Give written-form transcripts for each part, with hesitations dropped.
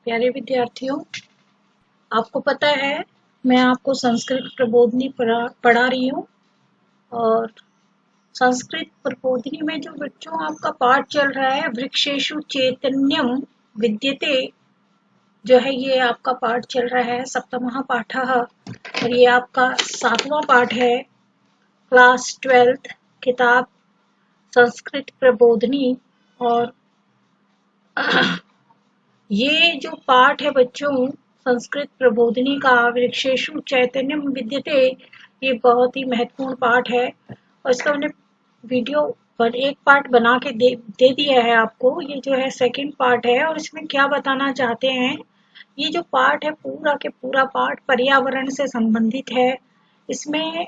प्यारे विद्यार्थियों, आपको पता है मैं आपको संस्कृत प्रबोधिनी पढ़ा रही हूँ। और संस्कृत प्रबोधिनी में जो बच्चों आपका पाठ चल रहा है, वृक्षेषु चैतन्यम विद्यते, जो है ये आपका पाठ चल रहा है सप्तमः पाठः। और ये आपका 7वां पाठ है, क्लास 12th, किताब संस्कृत प्रबोधिनी। और ये जो पाठ है बच्चों संस्कृत प्रबोधिनी का, वृक्षेषु चैतन्यम विद्यते, ये बहुत ही महत्वपूर्ण पाठ है। और इसका मैंने वीडियो पर एक पार्ट बना के दे दिया है आपको। ये जो है सेकंड पार्ट है। और इसमें क्या बताना चाहते हैं, ये जो पाठ है पूरा के पूरा पाठ पर्यावरण से संबंधित है। इसमें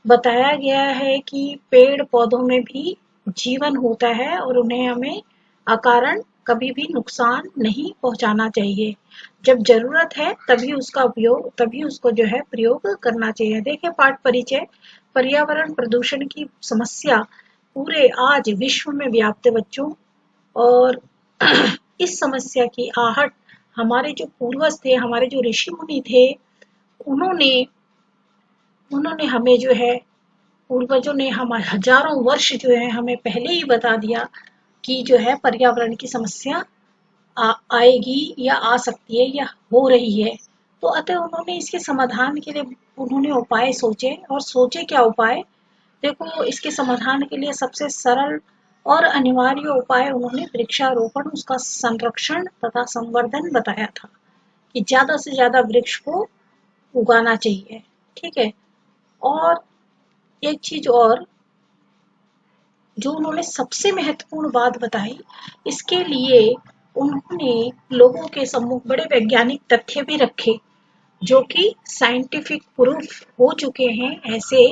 बताया गया है कि पेड़ पौधों में भी जीवन होता है और उन्हें हमें अकारण कभी भी नुकसान नहीं पहुंचाना चाहिए। जब जरूरत है तभी उसको जो है प्रयोग करना चाहिए। देखिए पाठ परिचय। पर्यावरण प्रदूषण की समस्या पूरे आज विश्व में व्याप्त है बच्चों। और इस समस्या की आहट हमारे जो पूर्वज थे, हमारे जो ऋषि मुनि थे, उन्होंने उन्होंने हमें जो है, पूर्वजों ने हमारे हजारों वर्ष जो है हमें पहले ही बता दिया कि जो है पर्यावरण की समस्या आएगी या आ सकती है या हो रही है। तो अतः उन्होंने इसके समाधान के लिए उन्होंने उपाय सोचे। और सोचे क्या उपाय, देखो इसके समाधान के लिए सबसे सरल और अनिवार्य उपाय उन्होंने वृक्षारोपण, उसका संरक्षण तथा संवर्धन बताया था कि ज्यादा से ज्यादा वृक्ष को उगाना चाहिए। ठीक है। और एक चीज और जो उन्होंने सबसे महत्वपूर्ण बात बताई, इसके लिए उन्होंने लोगों के सम्मुख बड़े वैज्ञानिक तथ्य भी रखे जो कि साइंटिफिक प्रूफ हो चुके हैं। ऐसे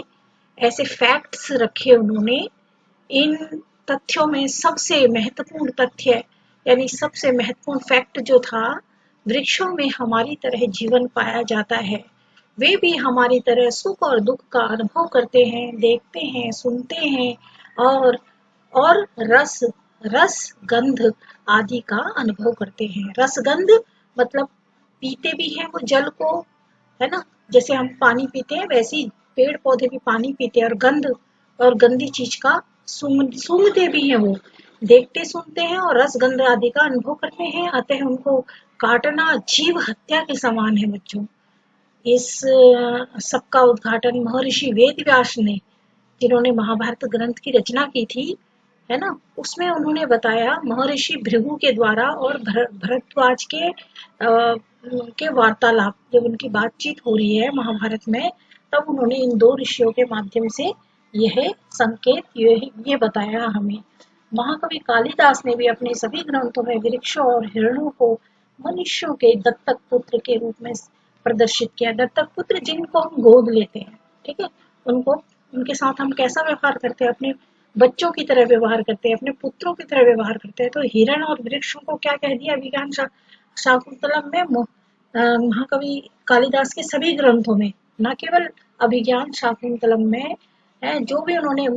ऐसे फैक्ट्स रखे उन्होंने। इन तथ्यों में सबसे महत्वपूर्ण तथ्य यानी सबसे महत्वपूर्ण फैक्ट जो था, वृक्षों में हमारी तरह जीवन पाया जाता है। वे भी हमारी तरह सुख और दुख का अनुभव करते हैं, देखते हैं, सुनते हैं और और रस रस गंध आदि का अनुभव करते हैं। रसगंध मतलब पीते भी हैं वो जल को, है ना। जैसे हम पानी पीते हैं वैसे ही पेड़ पौधे भी पानी पीते हैं। और गंध और गंदी चीज का सूंघते भी हैं वो, देखते सुनते हैं और रसगंध आदि का अनुभव करते हैं। अतः उनको काटना जीव हत्या के समान है बच्चों। इस सबका उद्घाटन महर्षि वेदव्यास ने, जिन्होंने महाभारत ग्रंथ की रचना की थी, है ना, उसमें उन्होंने बताया महर्षि भृगु के द्वारा और भरद्वाज के वार्तालाप, जब उनकी बातचीत हो रही है महाभारत में, तब उन्होंने इन दो ऋषियों के माध्यम से यह संकेत ये बताया हमें। महाकवि कालिदास ने भी अपने सभी ग्रंथों में वृक्षों और हिरणों को मनुष्यों के दत्तक पुत्र के रूप में प्रदर्शित किया। दत्तक पुत्र जिनको हम गोद लेते हैं, ठीक है, उनको उनके साथ हम कैसा व्यवहार करते हैं, अपने बच्चों की तरह व्यवहार करते हैं, अपने पुत्रों की तरह व्यवहार करते हैं। तो हिरण और वृक्षों को क्या कह दिया अभिज्ञान शाकुंतलम में, महाकवि कालिदास के सभी ग्रंथों में, न केवल अभिज्ञान शाकुंतलम में, जो भी उन्होंने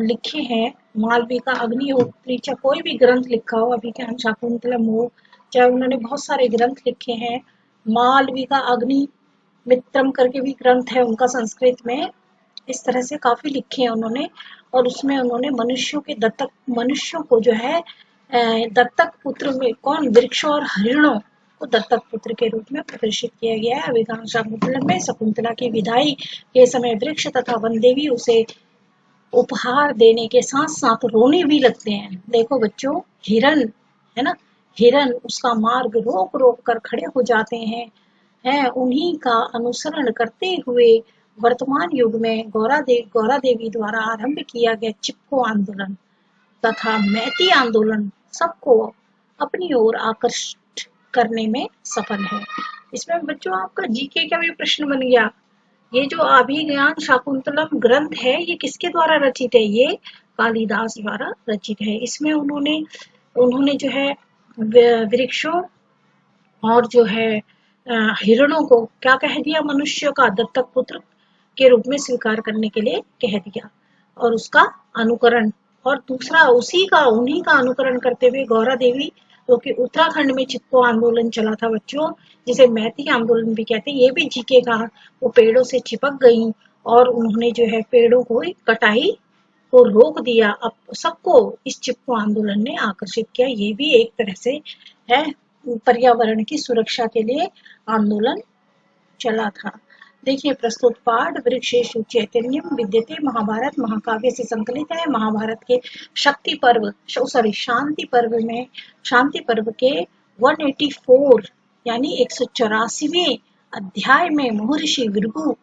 लिखे हैं, मालविका, अग्निहोत्री, चाहे कोई भी ग्रंथ लिखा हो, अभिज्ञान शाकुंतलम हो, चाहे उन्होंने बहुत सारे ग्रंथ लिखे हैं, मालविका, अग्नि मित्रम करके भी ग्रंथ है उनका संस्कृत में, इस तरह से काफी लिखे हैं उन्होंने। और उसमें उन्होंने मनुष्यों को जो है दत्तक पुत्र में, कौन, वृक्षों और हरिणों को दत्तक पुत्र के रूप में प्रदर्शित किया गया है। अभिज्ञान शाकुंतलम में शकुंतला की विदाई के समय वृक्ष तथा वन देवी उसे उपहार देने के साथ साथ रोने भी लगते हैं। देखो बच्चों, हिरन, है ना, हिरन उसका मार्ग रोक रोक कर खड़े हो जाते हैं, उन्हीं का अनुसरण करते हुए वर्तमान युग में गौरा देवी द्वारा आरंभ किया गया चिपको आंदोलन तथा मैती आंदोलन सबको अपनी ओर आकर्षित करने में सफल है। इसमें बच्चों आपका जीके का भी प्रश्न बन गया। ये जो अभिज्ञान शाकुंतलम ग्रंथ है, ये किसके द्वारा रचित है? ये कालिदास द्वारा रचित है। इसमें उन्होंने जो है वृक्षों और जो है हिरणों को क्या कह दिया, मनुष्य का दत्तक पुत्र के रूप में स्वीकार करने के लिए कह दिया, और उसका अनुकरण, और दूसरा उन्हीं का अनुकरण करते हुए गौरा देवी क्योंकि उत्तराखंड में चिपको आंदोलन चला था बच्चों, जिसे मैती आंदोलन भी कहते हैं। ये भी जीके का, वो पेड़ों से चिपक गई और उन्होंने जो है पेड़ों को कटाई को रोक दिया। अब सबको इस चिपको आंदोलन ने आकर्षित किया। ये भी एक तरह से है पर्यावरण की सुरक्षा के लिए आंदोलन चला था। देखिए प्रस्तुत पाठ वृक्षेषु चैतन्यम विद्यते महाभारत महाकाव्य से संकलित है। महाभारत के शक्ति पर्व शांति पर्व के 184 यानी 184वें अध्याय में महर्षि भृगु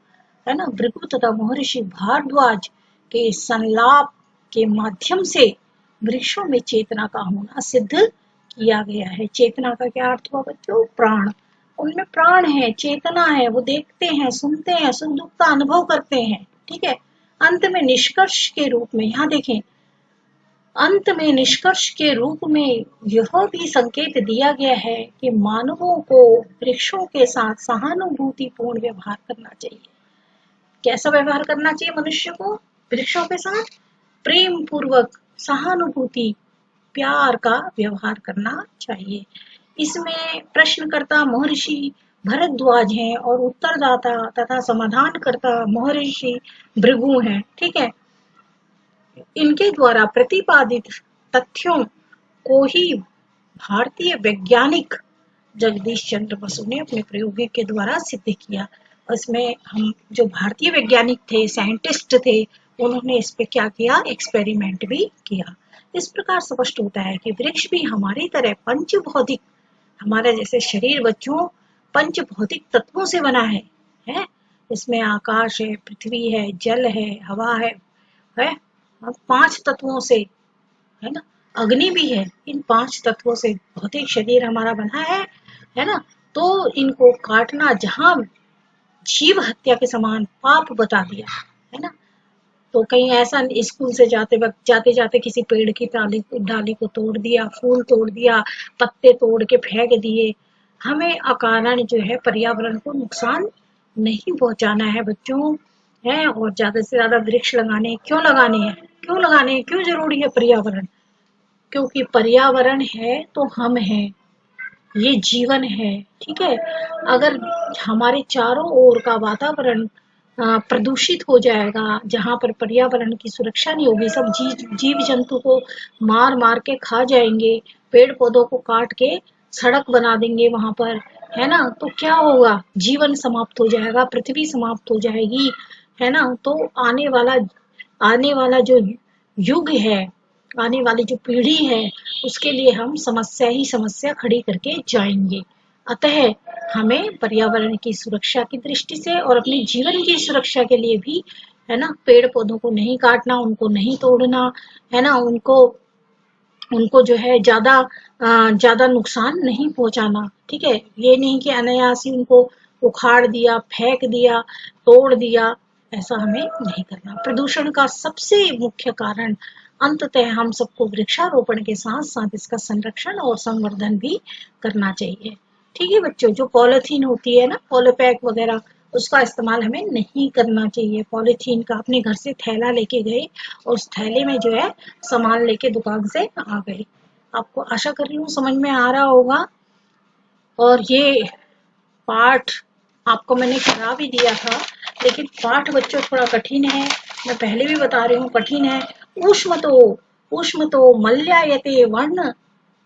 है ना, भृगु तथा महर्षि भारद्वाज के संलाप के माध्यम से वृक्षों में चेतना का होना सिद्ध किया गया है। चेतना का क्या अर्थ हुआ बच्चों? प्राण। उनमें प्राण है, चेतना है, वो देखते हैं, सुनते हैं, सुख दुख का अनुभव करते हैं। ठीक है। अंत में निष्कर्ष के रूप में यहाँ देखें, अंत में निष्कर्ष के रूप में यह भी संकेत दिया गया है कि मानवों को वृक्षों के साथ सहानुभूतिपूर्ण व्यवहार करना चाहिए। कैसा व्यवहार करना चाहिए मनुष्य को वृक्षों के साथ? प्रेम पूर्वक, सहानुभूति, प्यार का व्यवहार करना चाहिए। इसमें प्रश्नकर्ता महर्षि भरद्वाज हैं और उत्तरदाता तथा समाधानकर्ता महर्षि भृगु हैं। ठीक है। इनके द्वारा प्रतिपादित तथ्यों को ही भारतीय वैज्ञानिक जगदीश चंद्र बसु ने अपने प्रयोगों के द्वारा सिद्ध किया। इसमें हम जो भारतीय वैज्ञानिक थे, साइंटिस्ट थे, उन्होंने इस पे क्या किया? एक्सपेरिमेंट भी किया। इस प्रकार स्पष्ट होता है कि वृक्ष भी हमारी तरह पंच भौतिक, हमारा जैसे शरीर बच्चों पंच भौतिक तत्वों से बना है? इसमें आकाश है, पृथ्वी है, जल है, हवा है 5 तत्वों से, है ना, अग्नि भी है। इन 5 तत्वों से भौतिक शरीर हमारा बना है ना। तो इनको काटना जहां जीव हत्या के समान पाप बता दिया, है ना। तो कहीं ऐसा स्कूल से जाते वक्त जाते जाते किसी पेड़ की डाली को तोड़ दिया, फूल तोड़ दिया, पत्ते तोड़ के फेंक दिए। हमें अकारण जो है पर्यावरण को नुकसान नहीं पहुंचाना है बच्चों, है। और ज्यादा से ज्यादा वृक्ष लगाने क्यों लगाने हैं, क्यों जरूरी है पर्यावरण? क्योंकि पर्यावरण है तो हम हैं, ये जीवन है। ठीक है। अगर हमारे चारों ओर का वातावरण प्रदूषित हो जाएगा, जहां पर पर्यावरण की सुरक्षा नहीं होगी, सब जीव जंतु को मार मार के खा जाएंगे, पेड़ पौधों को काट के सड़क बना देंगे वहां पर, है ना। तो क्या होगा? जीवन समाप्त हो जाएगा, पृथ्वी समाप्त हो जाएगी, है ना। तो आने वाला जो युग है, आने वाली जो पीढ़ी है, उसके लिए हम समस्या ही समस्या खड़ी करके जाएंगे। अतः हमें पर्यावरण की सुरक्षा की दृष्टि से और अपने जीवन की सुरक्षा के लिए भी, है ना, पेड़ पौधों को नहीं काटना, उनको नहीं तोड़ना, है ना, उनको जो है ज्यादा नुकसान नहीं पहुंचाना। ठीक है। ये नहीं कि अनायास ही उनको उखाड़ दिया, फेंक दिया, तोड़ दिया, ऐसा हमें नहीं करना। प्रदूषण का सबसे मुख्य कारण अंततः हम सबको वृक्षारोपण के साथ साथ इसका संरक्षण और संवर्धन भी करना चाहिए। ठीक है बच्चों। जो पॉलिथीन होती है ना, पॉलीपैक वगैरह, उसका इस्तेमाल हमें नहीं करना चाहिए। पॉलीथीन का अपने घर से थैला लेके गए और उस थैले में जो है सामान लेके दुकान से आ गए। आपको आशा कर रही हूँ समझ में आ रहा होगा। और ये पाठ आपको मैंने करा भी दिया था, लेकिन पाठ बच्चों थोड़ा कठिन है, मैं पहले भी बता रही हूँ कठिन है। ऊष्मतो मल्यायते वर्ण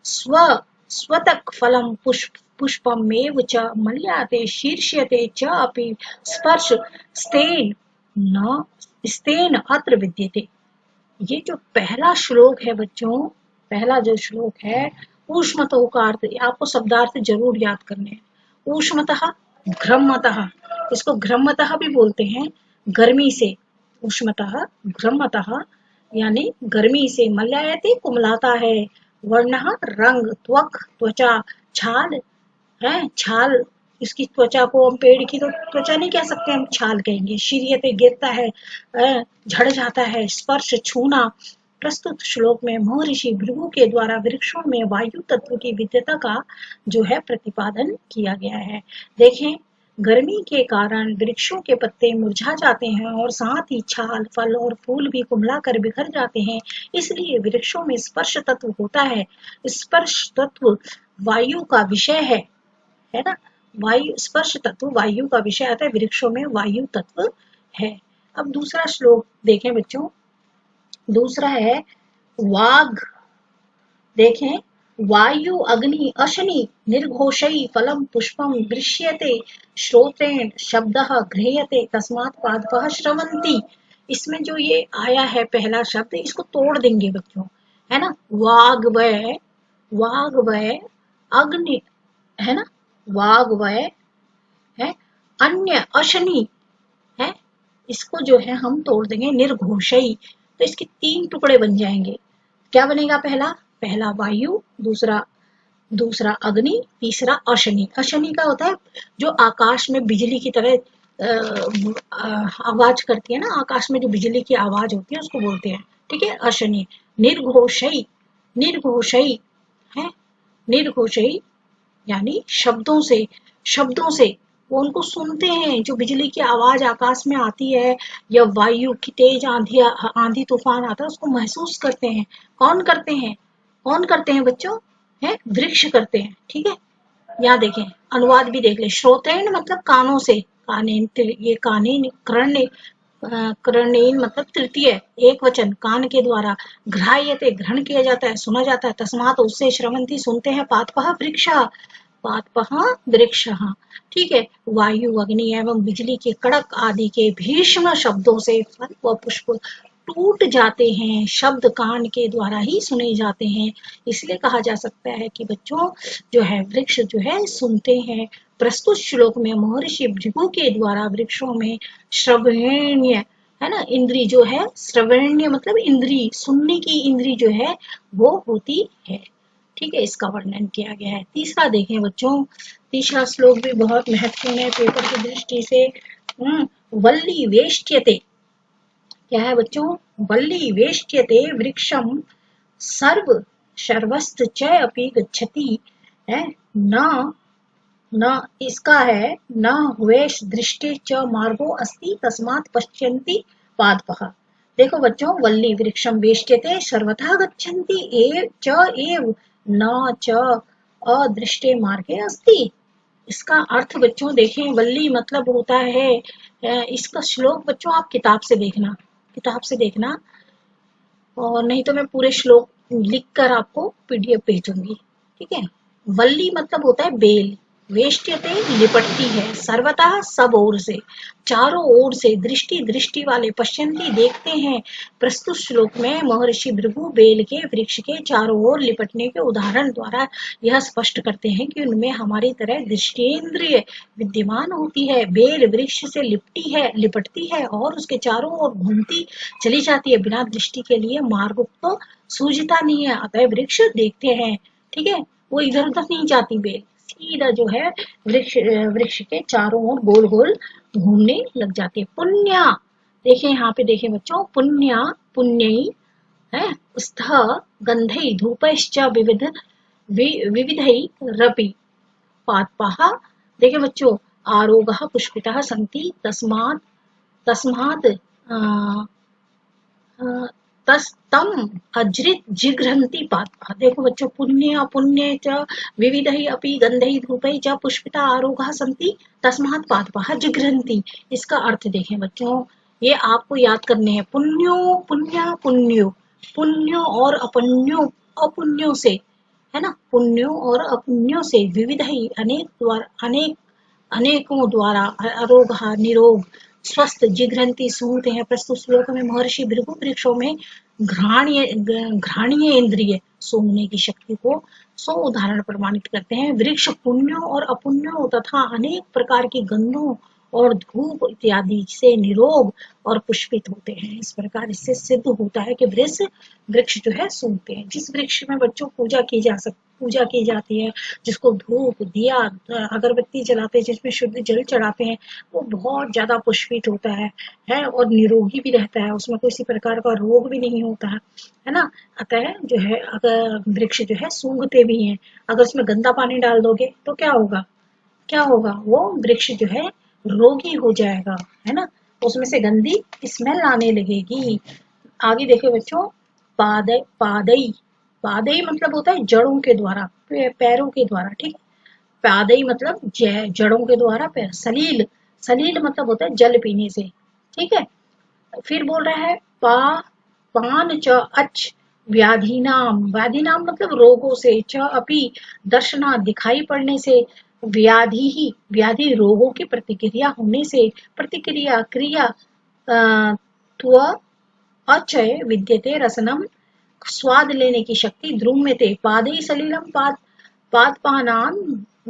स्वतक फलम पुष्पमेव च मल्याते शीर्ष्यते च अपि स्पर्श स्तेन अत्र विद्यते। ये जो पहला श्लोक है बच्चों, पहला जो श्लोक है, ऊष्मतो का अर्थ आपको शब्दार्थ जरूर याद करने हैं। ऊष्मतः, घ्रमतः, इसको घ्रमतः भी बोलते हैं, गर्मी से। ऊष्मतः, घ्रमतः यानी गर्मी से। मल्यायते कुमलाता है, वर्णः रंग, त्वक त्वचा, छाल है, छाल। इसकी त्वचा को हम पेड़ की तो त्वचा नहीं कह सकते, हम छाल कहेंगे। शीर्यते गिरता है, झड़ जाता है, स्पर्श छूना। प्रस्तुत श्लोक में महर्षि भृगु के द्वारा वृक्षों में वायु तत्व की विद्यता का जो है प्रतिपादन किया गया है। देखें गर्मी के कारण वृक्षों के पत्ते मुरझा जाते हैं और साथ ही छाल, फल और फूल भी कुम्हला कर बिखर जाते हैं। इसलिए वृक्षों में स्पर्श तत्व होता है। स्पर्श तत्व वायु का विषय है ना। वायु स्पर्श तत्व वायु का विषय आता है, वृक्षों में वायु तत्व है। अब दूसरा श्लोक देखें बच्चों। दूसरा है वाग। देखें, वायु अग्नि अशनि निर्घोषै फलं पुष्पं दृश्यते श्रोत्रेण शब्दः गृह्यते तस्मात् पादपः श्रवन्ति। इसमें जो ये आया है पहला शब्द, इसको तोड़ देंगे बच्चों, है ना। वाग्वय अग्नि, है ना। वाग्वय है, अन्य अशनि है, इसको जो है हम तोड़ देंगे निर्घोषई। तो इसके 3 टुकड़े बन जाएंगे। क्या बनेगा? पहला पहला वायु, दूसरा अग्नि, तीसरा अशनि। अशनि का होता है जो आकाश में बिजली की तरह आवाज करती है ना, आकाश में जो बिजली की आवाज होती है उसको बोलते हैं, ठीक है, अशनि। निर्घोषई, निर्घोषई है, निर्घोषई यानी शब्दों से वो उनको सुनते हैं। जो बिजली की आवाज आकाश में आती है या वायु की तेज आंधी तूफान आता है, उसको महसूस करते हैं। कौन करते हैं? कौन करते हैं बच्चों? है वृक्ष करते हैं, ठीक है। यहाँ देखें, अनुवाद भी देख ले। श्रोतेन मतलब कानों से, कानेन, ये कानेन, कर्णेन मतलब तृतीय एक वचन, कान के द्वारा। घ्राह्यते ग्रहण किया जाता है, सुना जाता है। तस्मात उससे, श्रवंती सुनते हैं। पादपः वृक्षः, पादपः वृक्षः, ठीक है। वायु अग्नि एवं बिजली के कड़क आदि के भीषण शब्दों से फल व पुष्प टूट जाते हैं। शब्द कान के द्वारा ही सुने जाते हैं। इसलिए कहा जा सकता है कि बच्चों जो है वृक्ष जो है सुनते हैं। प्रस्तुत श्लोक में महर्षि भृगु के द्वारा वृक्षों में श्रवणीय, है ना, इंद्री जो है, श्रवणीय मतलब इंद्री, सुनने की इंद्री जो है वो होती है, ठीक है। इसका वर्णन किया गया है। तीसरा देखें बच्चों, तीसरा श्लोक भी बहुत महत्वपूर्ण है पेपर की दृष्टि से। वल्ली वेष्ट्यते, क्या है बच्चों? वल्ली वेष्ट्यते वृक्षम सर्व सर्वस्त च अपि गच्छति, है न, इसका है न हुएश दृष्टि च मार्गो अस्ति तस्मात् पश्यन्ति पादपः। देखो बच्चों, वल्ली वृक्षम वेष्ट्यते सर्वथा गच्छन्ति एव न च अदृष्टे मार्गे अस्ति। इसका अर्थ बच्चों देखें, वल्ली मतलब होता है, इसका श्लोक बच्चों आप किताब से देखना, और नहीं तो मैं पूरे श्लोक लिखकर आपको पीडीएफ भेजूंगी, ठीक है। वल्ली मतलब होता है बेल, वेष्ट्यते लिपटती है, सर्वतः सब ओर से, चारों ओर से, दृष्टि वाले, पश्यंती देखते हैं। प्रस्तुत श्लोक में महर्षि भृगु बेल के वृक्ष के चारों ओर लिपटने के उदाहरण द्वारा यह स्पष्ट करते हैं कि उनमें हमारी तरह दृष्टेंद्रिय विद्यमान होती है। बेल वृक्ष से लिपटती है और उसके चारों ओर घूमती चली जाती है। बिना दृष्टि के लिए मार्ग तो सूझता नहीं है, अतः वृक्ष देखते हैं, ठीक है। वो इधर उधर नहीं जाती बेल, सीधा जो है वृक्ष के चारों ओर गोल गोल घूमने लग जाती है। पुण्य, देखिए यहाँ पे देखिए बच्चों, पुण्यई है, स्थ गंधई धूपश्च विविधई रपि पादपाः। देखिए बच्चों, आरोगः पुष्पितः सन्ति तस्मात् तम अजृत जिघ्रन्ति पादपाः। देखो बच्चों, पुण्य अपुण्य च विविधै अपि गंधै धूपै च पुष्पिता आरोगाः सन्ति तस्मात् पादपाः जिघ्रन्ति। इसका अर्थ देखें बच्चों, ये आपको याद करने हैं। पुण्यो और अपुण्यों से, है ना, पुण्यों और अपुण्यों से, विविधै अनेकों द्वारा, आरोगः निरोग, स्वस्थ, जिघ्रन्ति सूंघते हैं। प्रस्तुत श्लोक में महर्षि भृगु वृक्षों में घ्राणीय इंद्रिय, सूंघने की शक्ति को 100 उदाहरण प्रमाणित करते हैं। वृक्ष पुण्यों और अपुण्यों तथा अनेक प्रकार की गंधों और धूप इत्यादि से निरोग और पुष्पित होते हैं। इस प्रकार इससे सिद्ध होता है कि वृक्ष जो है सूंघते हैं। जिस वृक्ष में बच्चों पूजा की जाती है, जिसको धूप, दिया, अगरबत्ती जलाते हैं, जिसमें शुद्ध जल चढ़ाते हैं, वो बहुत ज्यादा पुष्पित होता है और निरोगी भी रहता है, उसमें किसी प्रकार का रोग भी नहीं होता है ना। अतः जो है, अगर वृक्ष जो है सूंघते भी हैं। अगर उसमें गंदा पानी डाल दोगे तो क्या होगा, क्या होगा, वो वृक्ष जो है रोगी हो जाएगा, है ना, उसमें से गंदी स्मेल आने लगेगी। आगे देखो बच्चों, पादई पादई पादई मतलब होता है जड़ों के द्वारा, पैरों के द्वारा, ठीक है। पादई मतलब जड़ों के द्वारा पैर। सलील, सलील मतलब होता है जल पीने से, ठीक है। फिर बोल रहा है पा पान च अच व्याधि नाम, व्याधि नाम मतलब रोगों से, च अपि दर्शना दिखाई पड़ने से, व्याधि ही व्याधि रोगों की प्रतिक्रिया होने से, प्रतिक्रिया क्रिया त्व अचय विद्यते रसनम, स्वाद लेने की शक्ति द्रुम्यते पादे सलिलम पाद पादपानां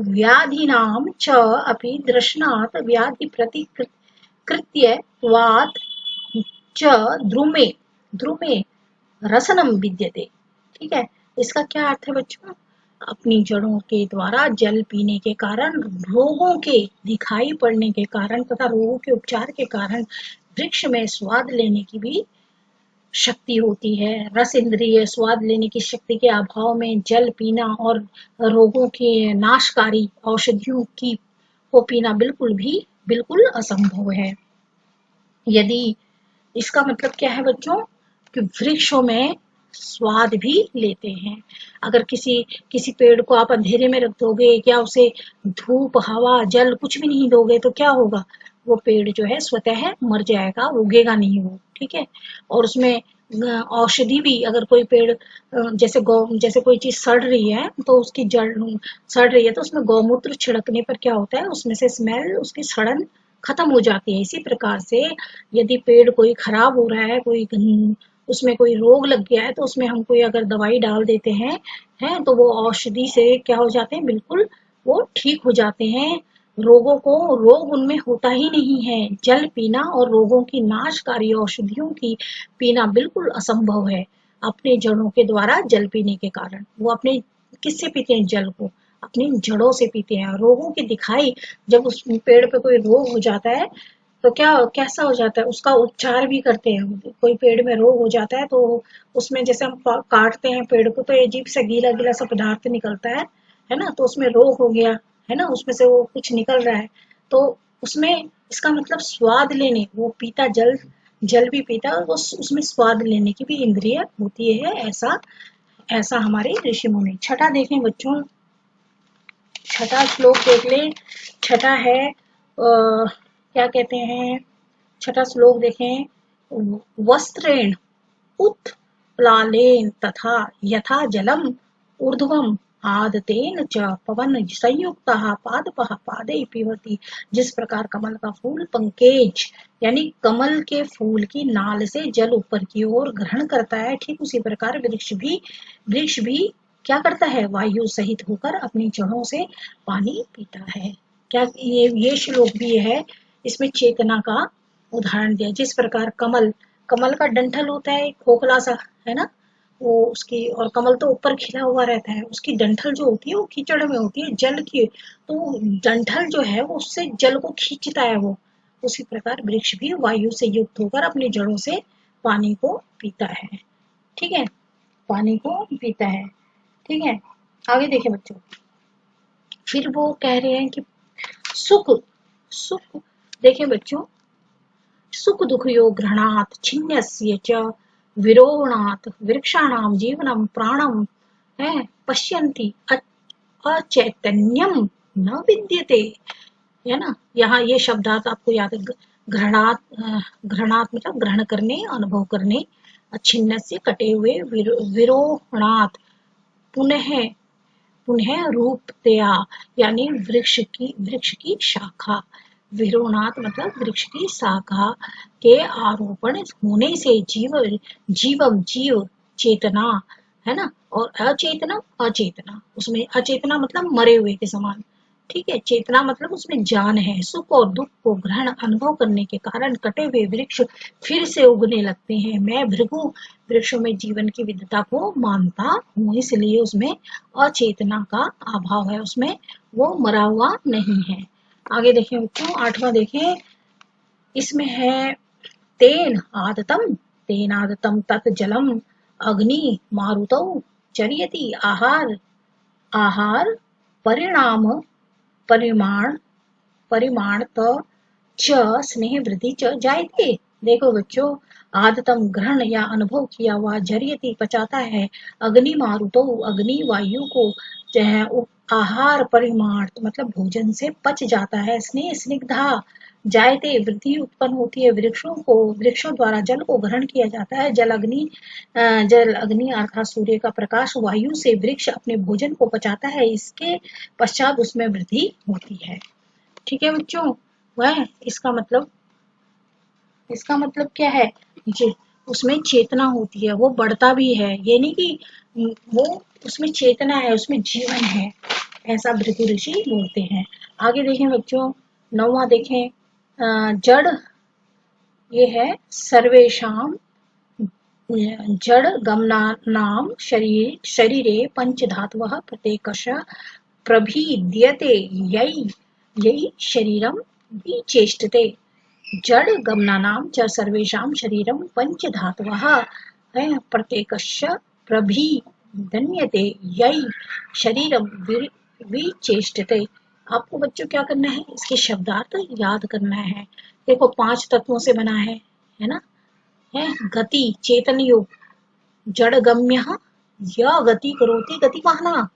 व्याधीनां च अपि दर्शनात् व्याधि प्रतिकृत्य वात च द्रुमे द्रुमे रसनम विद्यते, ठीक है। इसका क्या अर्थ है बच्चों, अपनी जड़ों के द्वारा जल पीने के कारण, रोगों के दिखाई पड़ने के कारण तथा रोगों के उपचार के कारण वृक्ष में स्वाद लेने की भी शक्ति होती है। रस इंद्रिय स्वाद लेने की शक्ति के अभाव में जल पीना और रोगों के नाशकारी औषधियों की को पीना बिल्कुल असंभव है। यदि इसका मतलब क्या है बच्चों, कि वृक्षों में स्वाद भी लेते हैं। अगर किसी किसी पेड़ को आप अंधेरे में रख दोगे या उसे धूप हवा जल कुछ भी नहीं दोगे तो क्या होगा, वो पेड़ जो है स्वतः मर जाएगा, उगेगा नहीं वो, ठीक है। और उसमें औषधि भी, अगर कोई पेड़ जैसे कोई चीज सड़ रही है तो उसकी जड़ सड़ रही है तो उसमें गौमूत्र छिड़कने पर क्या होता है, उसमें से स्मेल उसकी सड़न खत्म हो जाती है। इसी प्रकार से यदि पेड़ कोई खराब हो रहा है, उसमें कोई रोग लग गया है तो उसमें हम कोई अगर दवाई डाल देते हैं तो वो औषधि से क्या हो जाते हैं, बिल्कुल वो ठीक हो जाते हैं। रोग उनमें होता ही नहीं है। जल पीना और रोगों की नाशकारी औषधियों की पीना बिल्कुल असंभव है। अपने जड़ों के द्वारा जल पीने के कारण वो अपने किससे पीते हैं, जल को अपनी जड़ों से पीते हैं। रोगों की दिखाई, जब उस पेड़ पे कोई रोग हो जाता है तो क्या कैसा हो जाता है, उसका उपचार भी करते हैं। कोई पेड़ में रोग हो जाता है तो उसमें जैसे हम काटते हैं पेड़ को तो अजीब सा गीला गीला सा पदार्थ निकलता है ना, तो उसमें रोग हो गया है ना, उसमें से वो कुछ निकल रहा है तो उसमें इसका मतलब स्वाद लेने, वो पीता जल जल भी पीता है और वो उसमें स्वाद लेने की भी इंद्रिय होती है। ऐसा ऐसा हमारे ऋषि मुनि। छठा देखें बच्चों, छठा श्लोक देख लें। छठा है क्या कहते हैं, छठा श्लोक देखें, वस्त्रेण उत्प्लालेन तथा यथा जलम ऊर्ध्वम आदतेन च पवन संयुक्तः पादपः पादे पिबति। जिस प्रकार कमल का फूल पंकेज यानी कमल के फूल की नाल से जल ऊपर की ओर ग्रहण करता है, ठीक उसी प्रकार वृक्ष भी क्या करता है, वायु सहित होकर अपनी जड़ों से पानी पीता है। क्या ये श्लोक भी है, इसमें चेतना का उदाहरण दिया। जिस प्रकार कमल कमल का डंठल होता है खोखला सा, है ना, वो उसकी, और कमल तो ऊपर खिला हुआ रहता है, उसकी डंठल जो होती है वो कीचड़ में होती है जल की, तो डंठल जो है वो उससे जल को खींचता है वो। उसी प्रकार वृक्ष भी वायु से युक्त होकर अपनी जड़ों से पानी को पीता है, ठीक है, पानी को पीता है, ठीक है। आगे देखें बच्चों, फिर वो कह रहे हैं कि सुख सुख देखें बच्चों, सुख दुख योग ग्रहणात् छिन्नस्य च विरोहणात् वृक्षाणां जीवनं प्राणं है पश्यन्ति अचैतन्यम न विद्यते, है ना। यहाँ ये शब्दार्थ आपको याद है, ग्रहणात् ग्रहणात् मतलब ग्रहण करने, अनुभव करने, छिन्न से कटे हुए, विरोहणात् पुनः पुनः रूपतया यानी वृक्ष की शाखा, विरोणात मतलब वृक्ष की शाखा के आरोपण होने से जीव चेतना, है ना, और अचेतना अचेतना, उसमें अचेतना मतलब मरे हुए के समान, ठीक है। चेतना मतलब उसमें जान है। सुख और दुख को ग्रहण अनुभव करने के कारण कटे हुए वृक्ष फिर से उगने लगते हैं। मैं भृगु वृक्षों में जीवन की विधता को मानता हूँ, इसलिए उसमें अचेतना का अभाव है, उसमें वो मरा हुआ नहीं है। आगे देखें बच्चों, आठवां देखें, इसमें है तेन आदतम तत् जलम अग्नि मारुतौ चर्यति आहार आहार परिणाम परिमाण परिमाण च स्नेह वृद्धि च जायते। देखो बच्चों, आदतम ग्रहण या अनुभव किया हुआ जरियति पचाता है। अग्नि मारुतो, अग्नि वायु को आहार परिमाण मतलब भोजन से पच जाता है। स्नेह स्निग्धा जायते वृद्धि उत्पन्न होती है। वृक्षों द्वारा जल को ग्रहण किया जाता है। जल अग्नि अर्थात सूर्य का प्रकाश वायु से वृक्ष अपने भोजन को पचाता है। इसके पश्चात उसमें वृद्धि होती है। ठीक है बच्चों, वह इसका मतलब क्या है जी, उसमें चेतना होती है, वो बढ़ता भी है। ये नहीं कि वो उसमें चेतना है, उसमें जीवन है, ऐसा भृगु ऋषि बोलते हैं। आगे देखें बच्चों, 9वां देखें, जड़, ये है सर्वेशाम जड़ गमनानाम शरीरे पंच धातवः प्रत्येकशः प्रभिद्यते यही शरीरम विचेष्टते। जड़ गमनानाम च सर्वेषां शरीरम पंच धातवः प्रत्येकस्य प्रभिदन्यते यही शरीरम विचेष्टते। आपको बच्चों क्या करना है, इसके शब्दार्थ याद करना है। देखो 5 तत्वों से बना है ना, है गति चेतन योग, जड़गम्य यह गति करोति गतिमाना,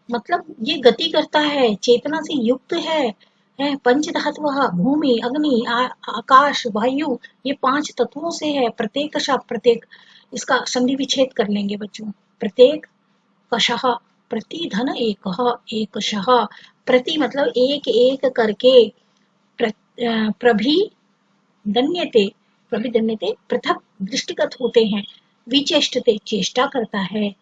मतलब ये गति करता है, चेतना से युक्त है पंच धातु भूमि अग्नि आकाश वायु, ये 5 तत्वों से है। प्रत्येक इसका संधि विच्छेद कर लेंगे बच्चों। प्रत्येक कशः प्रति धन एकशः, प्रति मतलब एक एक करके, प्रभिदन्यते पृथक दृष्टिगत होते हैं। विचेष्टते चेष्टा करता है।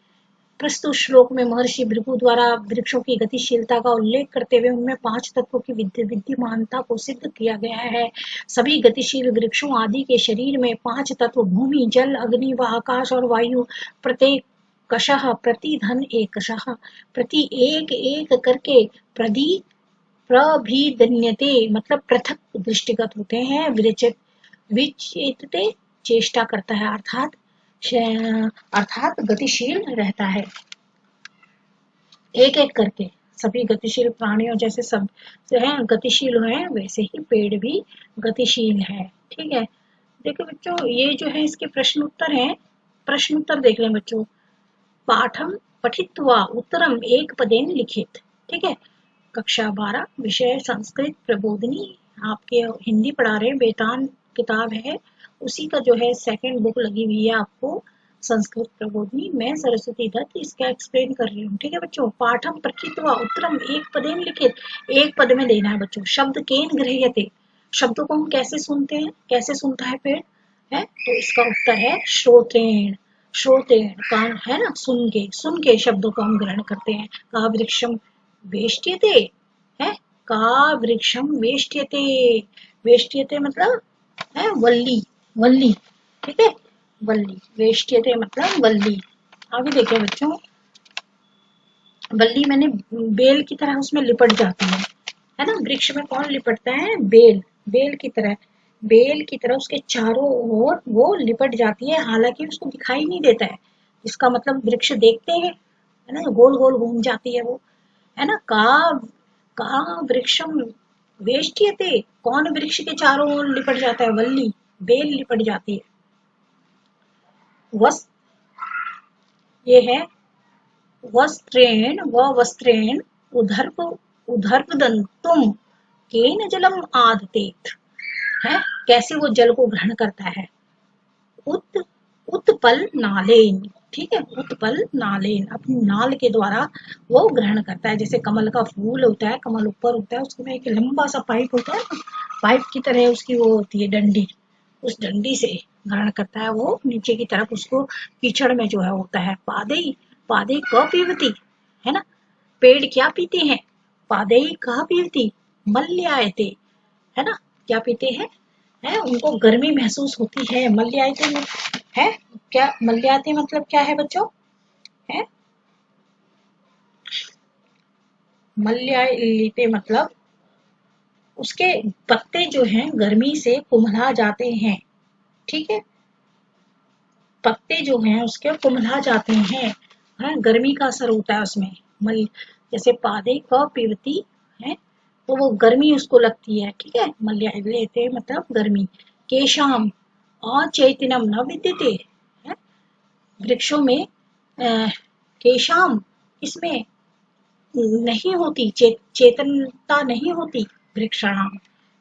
प्रस्तुत श्लोक में महर्षि भृगु द्वारा वृक्षों की गतिशीलता का उल्लेख करते हुए उनमें 5 तत्वों की विद्यमानता को सिद्ध किया गया है। सभी गतिशील वृक्षों आदि के शरीर में 5 तत्व भूमि जल अग्नि व आकाश और वायु प्रत्येक कशः प्रति धन एकशः, प्रति एक एक करके प्रभिदन्यते मतलब पृथक दृष्टिगत होते हैं। विचेतते चेष्टा करता है, अर्थात गतिशील रहता है। एक एक करके सभी गतिशील प्राणियों जैसे सब हैं गतिशील हैं, वैसे ही पेड़ भी गतिशील है। ठीक है, देखो बच्चों, ये जो है इसके प्रश्न उत्तर हैं। प्रश्न उत्तर देख लें बच्चों। पाठम पठित्वा उत्तरम एक पदेन लिखित। ठीक है, कक्षा 12 विषय संस्कृत प्रबोधिनी, आपके हिंदी पढ़ा रहे हैं, बेतान किताब है, उसी का जो है सेकंड बुक लगी हुई है आपको, संस्कृत प्रबोधिनी। मैं सरस्वती दत्त इसका एक्सप्लेन कर रही हूँ। ठीक है बच्चों, पाठम पठित्वा उत्तरम एक पदेन लिखित, एक पद में देना है बच्चों। शब्द केन गृह्यते, शब्दों को हम कैसे सुनते हैं, कैसे सुनता है पेड़, है तो इसका उत्तर है श्रोतेन। श्रोतेन कान है ना, सुन के शब्दों को हम ग्रहण करते हैं। का वृक्षम वेष्ट्यते है, का वृक्षम वेष्ट्यते, वेष्ट्यते मतलब है वल्ली, वल्ली। ठीक है, वल्ली, वेष्ट्यते मतलब वल्ली। आगे देखिए बच्चों, वल्ली मैंने बेल की तरह उसमें लिपट जाती है ना। वृक्ष में कौन लिपटता है, बेल, बेल की तरह उसके चारों ओर वो लिपट जाती है, हालांकि उसको दिखाई नहीं देता है। इसका मतलब वृक्ष देखते हैं, है ना, गोल गोल घूम जाती है वो, है ना। का वृक्षम वेष्ट्यते, कौन वृक्ष के चारों ओर लिपट जाता है, वल्ली, बेल लिपट जाती है। वस ये है वस्त्रेण उदर्पदंतुम केन जलम आदतेत, है कैसे वो जल को ग्रहण करता है। उत्पल नालेन, ठीक है, उत्पल नालेन अपनी नाल के द्वारा वो ग्रहण करता है। जैसे कमल का फूल होता है, कमल ऊपर होता है, उसमें एक लंबा सा पाइप होता है ना, पाइप की तरह उसकी वो होती है डंडी, उस डंडी से ग्रहण करता है वो नीचे की तरफ, उसको कीचड़ में जो है होता है। पादे क पीवती, है ना, पेड़ क्या पीते हैं, पादे क पीवती मल्यायते, है ना, क्या पीते हैं, है उनको गर्मी महसूस होती है। मल्यायते में है क्या, मल्यायते मतलब क्या है बच्चों, है मल्यायते मतलब उसके पत्ते जो हैं गर्मी से कुम्हला जाते हैं। ठीक है, पत्ते जो हैं उसके कुम्हला जाते हैं, गर्मी का असर होता है उसमें। जैसे पादे क पीवती है तो वो गर्मी उसको लगती है, ठीक है, मल्या लेते मतलब गर्मी। केशाम अचैतन्यम न विद्यते, है? वृक्षों में केशाम, इसमें नहीं होती चेतनता नहीं होती, वृक्षाणाम,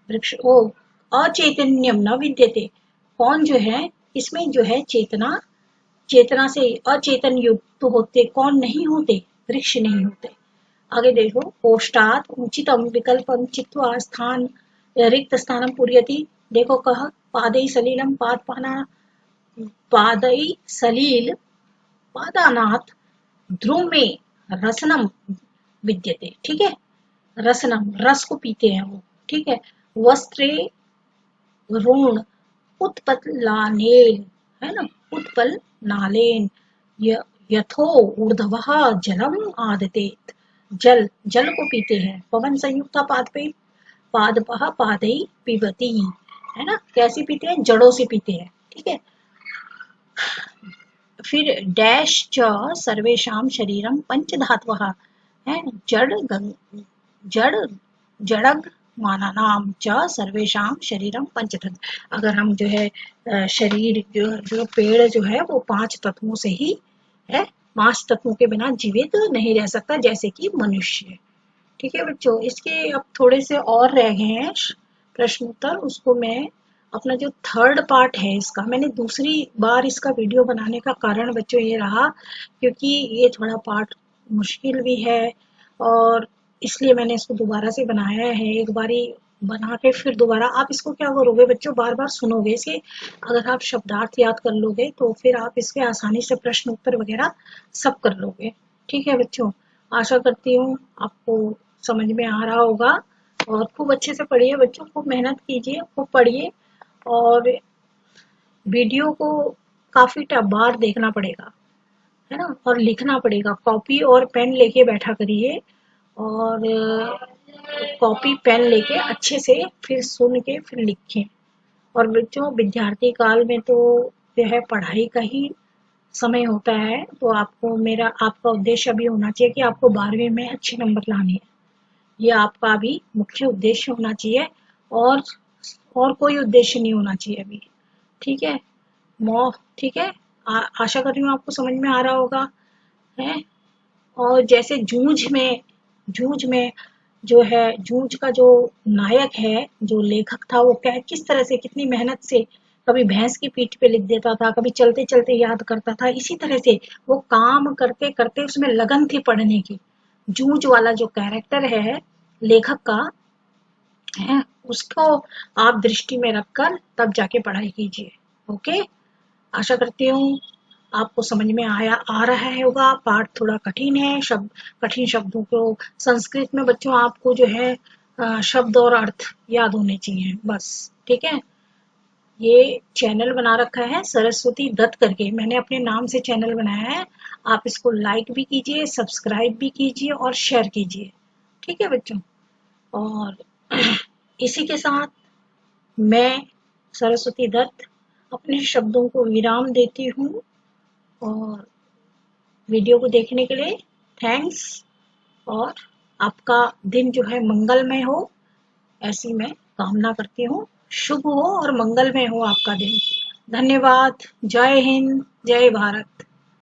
वृक्ष ओ अचैतन्यम न विद्यते, कौन जो है इसमें जो है चेतना, चेतना से अचेतन युक्त होते कौन नहीं होते, वृक्ष नहीं होते। आगे देखो, पोष्टात उचितम विकल्पम चित्वा स्थान रिक्त स्थानम पूर्यति, देखो कह पादई सलीलम पाद पाना, पादई सलील पादानाथ ध्रुव में रसनम विद्यते, ठीक है, रसनम रस को पीते हैं वो, ठीक है, वस्त्रे ऋण उत्पलानेन, है ना, उत्पल नालेन यथो ऊर्ध्वः जलम आदतेत, जल जल को पीते हैं, पवन संयुक्ता पाद पे पादपः पादई पिबती, है ना, कैसे पीते हैं, जड़ों से पीते हैं, ठीक है। फिर डैश च सर्वेशम शरीरम पंच धातवः, है, जड़ जड़ग मानानाम च सर्वेशम शरीरम पंचतत्व, अगर हम जो है शरीर जो पेड़ जो है वो पांच तत्वों से ही है, पांच तत्वों के बिना जीवित नहीं रह सकता, जैसे कि मनुष्य, ठीक है बच्चों। इसके अब थोड़े से और रह गए हैं प्रश्न उत्तर, उसको मैं अपना जो थर्ड पार्ट है इसका, मैंने दूसरी बार इसका वीडियो बनाने का कारण बच्चों ये रहा क्योंकि ये थोड़ा पार्ट मुश्किल भी है, और इसलिए मैंने इसको दोबारा से बनाया है। एक बारी बना के फिर दोबारा आप इसको क्या करोगे बच्चों, बार बार सुनोगे इसे, अगर आप शब्दार्थ याद कर लोगे तो फिर आप इसके आसानी से प्रश्न उत्तर वगैरह सब कर लोगे, ठीक है बच्चों। आशा करती हूँ आपको समझ में आ रहा होगा, और खूब अच्छे से पढ़िए बच्चों, खूब मेहनत कीजिए, खूब पढ़िए, और वीडियो को काफी बार देखना पड़ेगा, है ना, और लिखना पड़ेगा, कॉपी और पेन लेके बैठा करिए, और कॉपी पेन लेके अच्छे से फिर सुन के फिर लिखें। और बच्चों विद्यार्थी काल में तो जो है पढ़ाई का ही समय होता है, तो आपको मेरा आपका उद्देश्य भी होना चाहिए कि आपको 12वीं में अच्छे नंबर लाने हैं, ये आपका अभी मुख्य उद्देश्य होना चाहिए, और और कोई उद्देश्य नहीं होना चाहिए अभी, ठीक है। मो ठीक है, आशा कर रही हूँ आपको समझ में आ रहा होगा, है। और जैसे जूझ में जो है, जूझ का जो नायक है, जो लेखक था, वो क्या किस तरह से कितनी मेहनत से कभी भैंस की पीठ पे लिख देता था, कभी चलते चलते याद करता था, इसी तरह से वो काम करते करते उसमें लगन थी पढ़ने की। जूझ वाला जो कैरेक्टर है लेखक का, है, उसको आप दृष्टि में रखकर तब जाके पढ़ाई कीजिए, ओके। आशा करती हूँ आपको समझ में आ रहा है होगा। पाठ थोड़ा कठिन है, कठिन शब्दों को संस्कृत में बच्चों आपको जो है शब्द और अर्थ याद होने चाहिए बस, ठीक है। ये चैनल बना रखा है सरस्वती दत्त करके, मैंने अपने नाम से चैनल बनाया है, आप इसको लाइक भी कीजिए, सब्सक्राइब भी कीजिए और शेयर कीजिए, ठीक है बच्चों। और इसी के साथ मैं सरस्वती दत्त अपने शब्दों को विराम देती हूँ, और वीडियो को देखने के लिए थैंक्स, और आपका दिन जो है मंगलमय हो, ऐसी मैं कामना करती हूँ, शुभ हो और मंगलमय हो आपका दिन। धन्यवाद। जय हिंद, जय भारत।